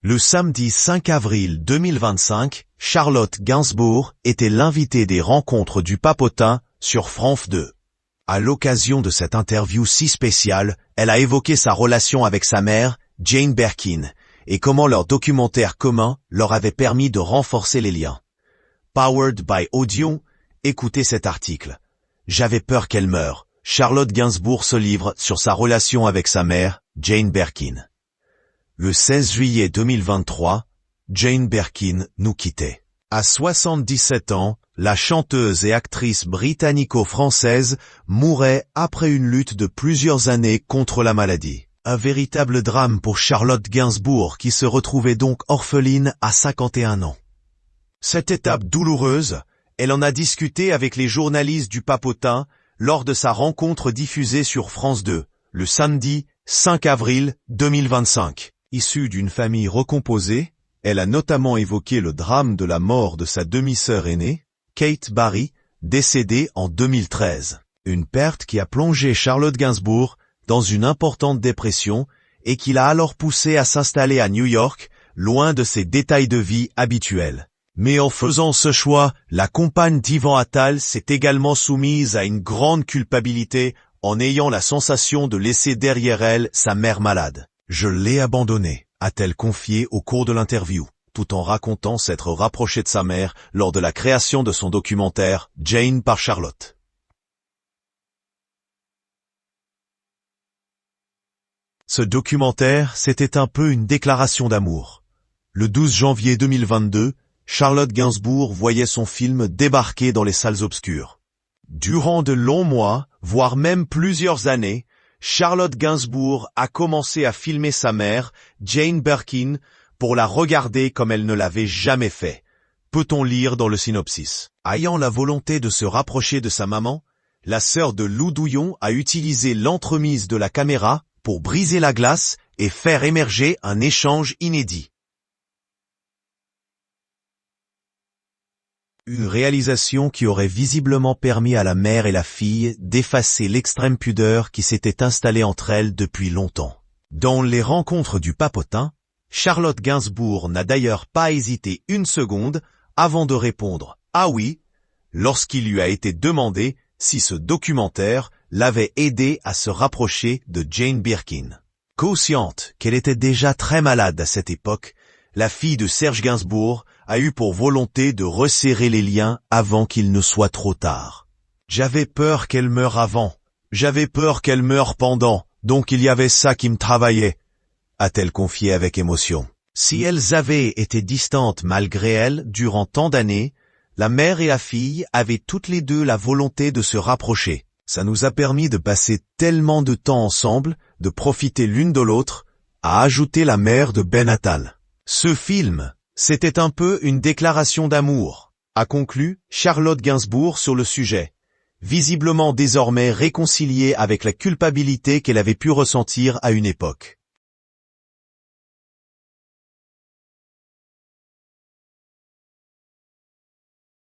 Le samedi 5 avril 2025, Charlotte Gainsbourg était l'invitée des rencontres du Papotin sur France 2. À l'occasion de cette interview si spéciale, elle a évoqué sa relation avec sa mère, Jane Birkin, et comment leur documentaire commun leur avait permis de renforcer les liens. Powered by Audion, écoutez cet article. J'avais peur qu'elle meure. Charlotte Gainsbourg se livre sur sa relation avec sa mère, Jane Birkin. Le 16 juillet 2023, Jane Birkin nous quittait. À 77 ans, la chanteuse et actrice britannico-française mourait après une lutte de plusieurs années contre la maladie. Un véritable drame pour Charlotte Gainsbourg qui se retrouvait donc orpheline à 51 ans. Cette étape douloureuse, elle en a discuté avec les journalistes du Papotin lors de sa rencontre diffusée sur France 2, le samedi 5 avril 2025. Issue d'une famille recomposée, elle a notamment évoqué le drame de la mort de sa demi-sœur aînée, Kate Barry, décédée en 2013. Une perte qui a plongé Charlotte Gainsbourg dans une importante dépression et qui l'a alors poussée à s'installer à New York, loin de ses détails de vie habituels. Mais en faisant ce choix, la compagne d'Ivan Attal s'est également soumise à une grande culpabilité en ayant la sensation de laisser derrière elle sa mère malade. Je l'ai abandonnée, a-t-elle confié au cours de l'interview, tout en racontant s'être rapprochée de sa mère lors de la création de son documentaire Jane par Charlotte. Ce documentaire, c'était un peu une déclaration d'amour. Le 12 janvier 2022, Charlotte Gainsbourg voyait son film débarquer dans les salles obscures. Durant de longs mois, voire même plusieurs années, Charlotte Gainsbourg a commencé à filmer sa mère, Jane Birkin, pour la regarder comme elle ne l'avait jamais fait. Peut-on lire dans le synopsis. Ayant la volonté de se rapprocher de sa maman, la sœur de Lou Douillon a utilisé l'entremise de la caméra pour briser la glace et faire émerger un échange inédit. Une réalisation qui aurait visiblement permis à la mère et la fille d'effacer l'extrême pudeur qui s'était installée entre elles depuis longtemps. Dans les rencontres du Papotin, Charlotte Gainsbourg n'a d'ailleurs pas hésité une seconde avant de répondre « Ah oui » lorsqu'il lui a été demandé si ce documentaire l'avait aidé à se rapprocher de Jane Birkin. Consciente qu'elle était déjà très malade à cette époque, la fille de Serge Gainsbourg a eu pour volonté de resserrer les liens avant qu'il ne soit trop tard. J'avais peur qu'elle meure avant, j'avais peur qu'elle meure pendant, donc il y avait ça qui me travaillait, a-t-elle confié avec émotion. Si elles avaient été distantes malgré elle durant tant d'années, la mère et la fille avaient toutes les deux la volonté de se rapprocher. Ça nous a permis de passer tellement de temps ensemble, de profiter l'une de l'autre, a ajouté la mère de Ben Attal. Ce film, c'était un peu une déclaration d'amour, a conclu Charlotte Gainsbourg sur le sujet, visiblement désormais réconciliée avec la culpabilité qu'elle avait pu ressentir à une époque.